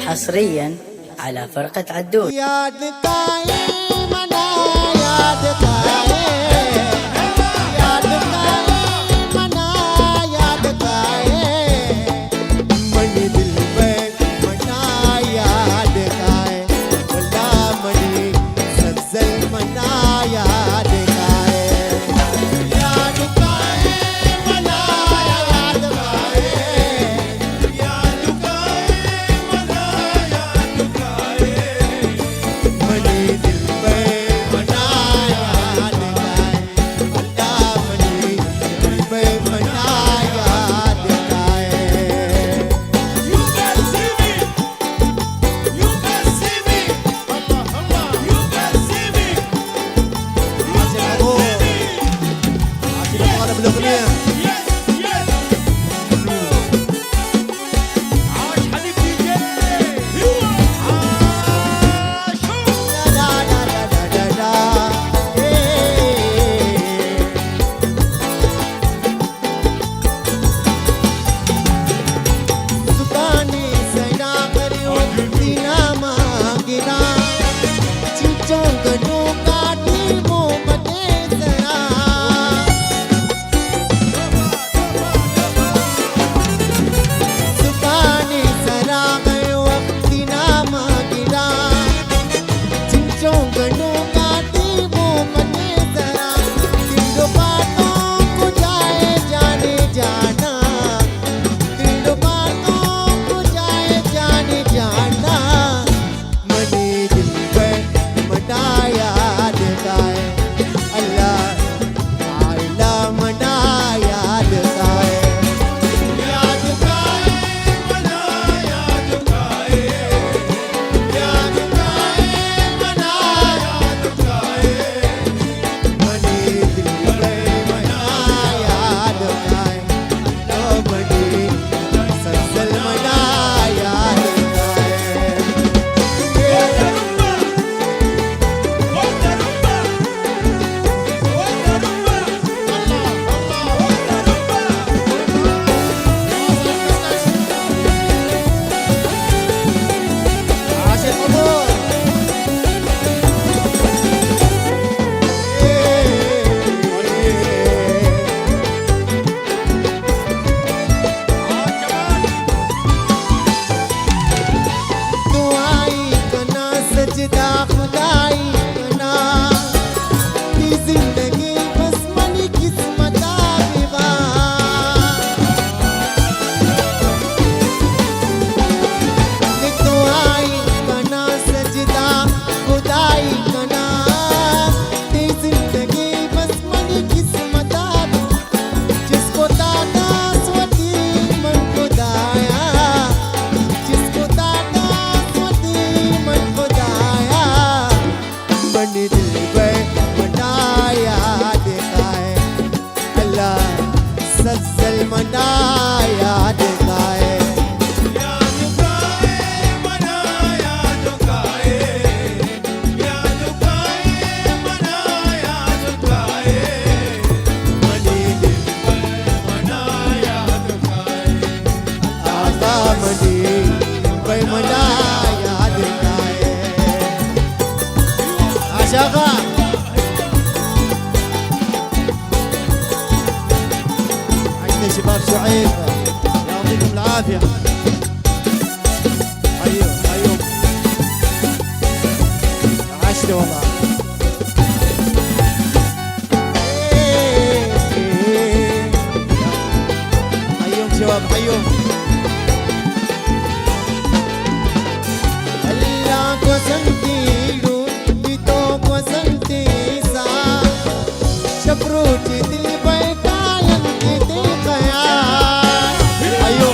حصريا على فرقة عدود. شباب شعيب يعطيكم العافية. أيوه عشت والله. حيوم شباب حيوم. الله وسنتي بيتو وسنتي سا شبروتي دل بيكاين دل خيال. أيوه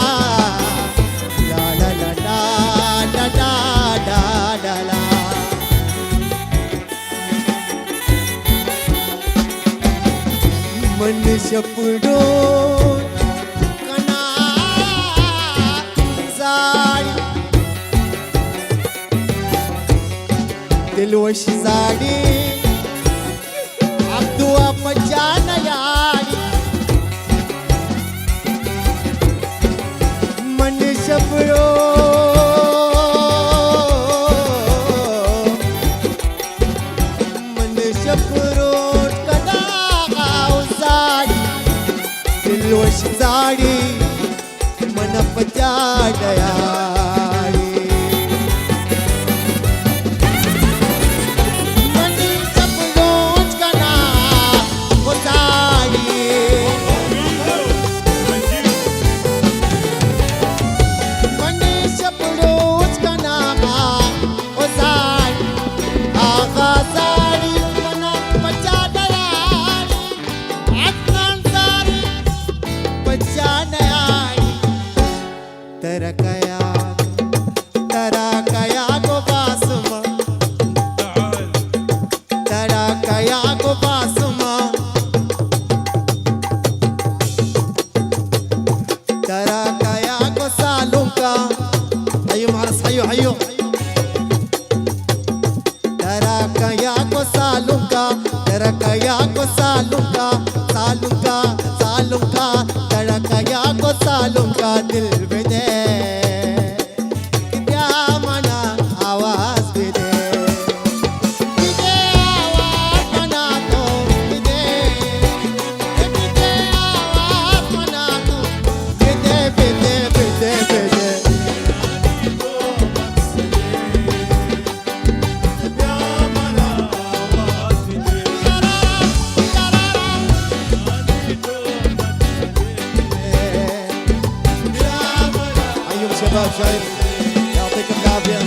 لا لا لا لا لا لا لا لا. मनुष्य पुढून कणा जाडी दिलवशी जाडी अब्दू अपजान याडी मनुष्य पुढून मनुष्य पुढून दिलवश जाडी मन पजाडयाडी मनी सपनोच कना हो जाडी मनी सपनोच कना हो जाडी आगा जाडी मन पजाडयाडी आत्मान जाडी तरा कया गो बासुमा तरा कया गो बासुमा तरा कया गो सालुंका अयो मारस अयो अयो तरा कया गो सालुंका तरा कया गो सालुंका सालुंका सालुंका तरा कया गो सालुंका दिल में दे क्या मना आवाज भी दे आवाज मना तो दे आवाज मना तो दे شباب شايف يعطيكم العافيه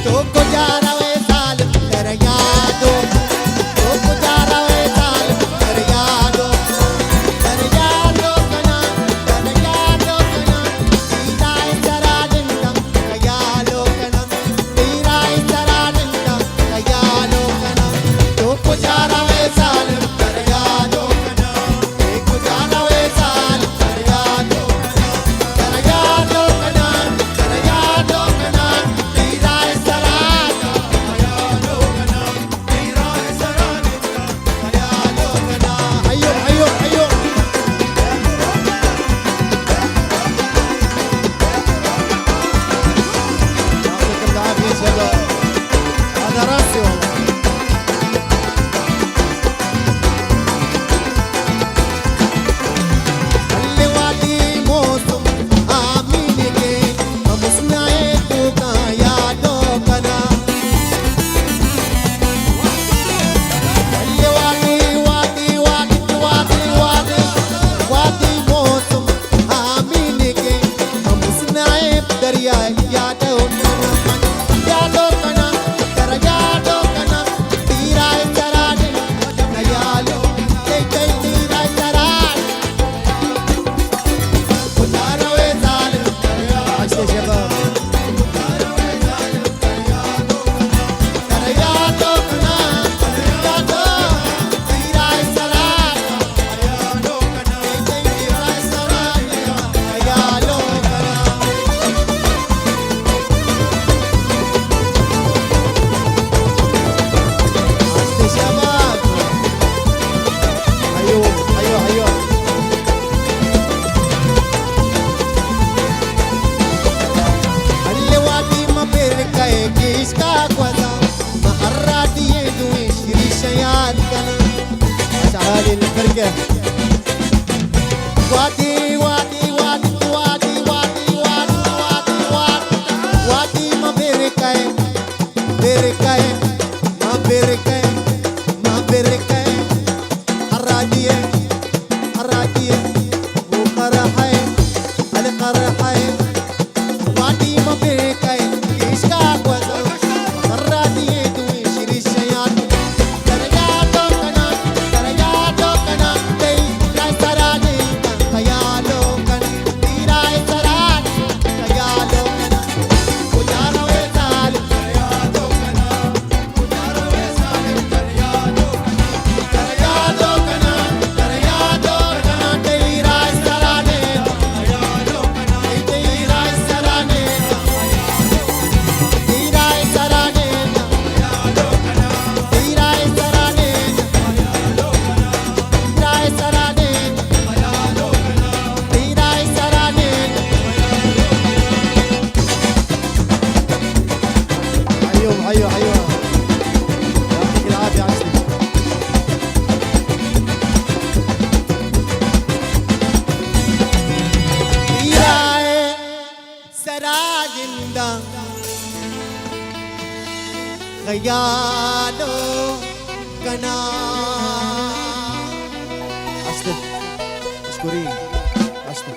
तो को जा रहा है साल तेरा यादो तो को जा रहा है साल तेरा यादो कना तेरा यादो कना सीधा जरा कयालो कना तेरा जरा कयालो कना तो को जा रहा है साल तेरा यादो कना एक को जा रहा है साल तेरा यादो कना तेरा यादो कना तेरा जरा अयो अयो अयो يعطيكم العافيه شباب هذا راسي والله اللي وادي موسم آمين के हम सुनाए तू का यादों कना اللي وادي وادي وادي وادي وادي وادي موسم آمين के हम सुनाए दरिया यादों कना यादों कना तेरा यादों कना तेरा जरा कयालो तेरा जरा उतारो ए जालिम عشت يا شباب तेरा यादों कना यादों तेरा जरा कयालो कना तेरा जरा कयालो कना عشت يا شباب ايوه ايوه ايوه اللي وادي ما بيركاي كيش كاكوزا ما أرادي يدوي شري ليالي الفرقة وادي وادي وادي وادي وادي وادي وادي وادي وادي ما بركاي بركاي ما بركاي ما بركاي الرادية الرادية وقرحي القرحي وادي ما بركاي يشكاك وزو الرادية ويشري الشياط درجاتو كنا درجاتو كنا تي لا سراني خيالو كنا تيراي سراني خيالو كنا وجارو وسال درجاتو كنا وجارو وسال درجاتو كنا درجاتو كنا تيراي سراني خيالو كنا تيراي سراني تيراي سراني تيراي سراني تيراي سراني تيراي سراني ايوه ايوه ايوه يعطيك العافيه عشتي تيراي سراني خيالو كنا عشتي مشكورين عشتي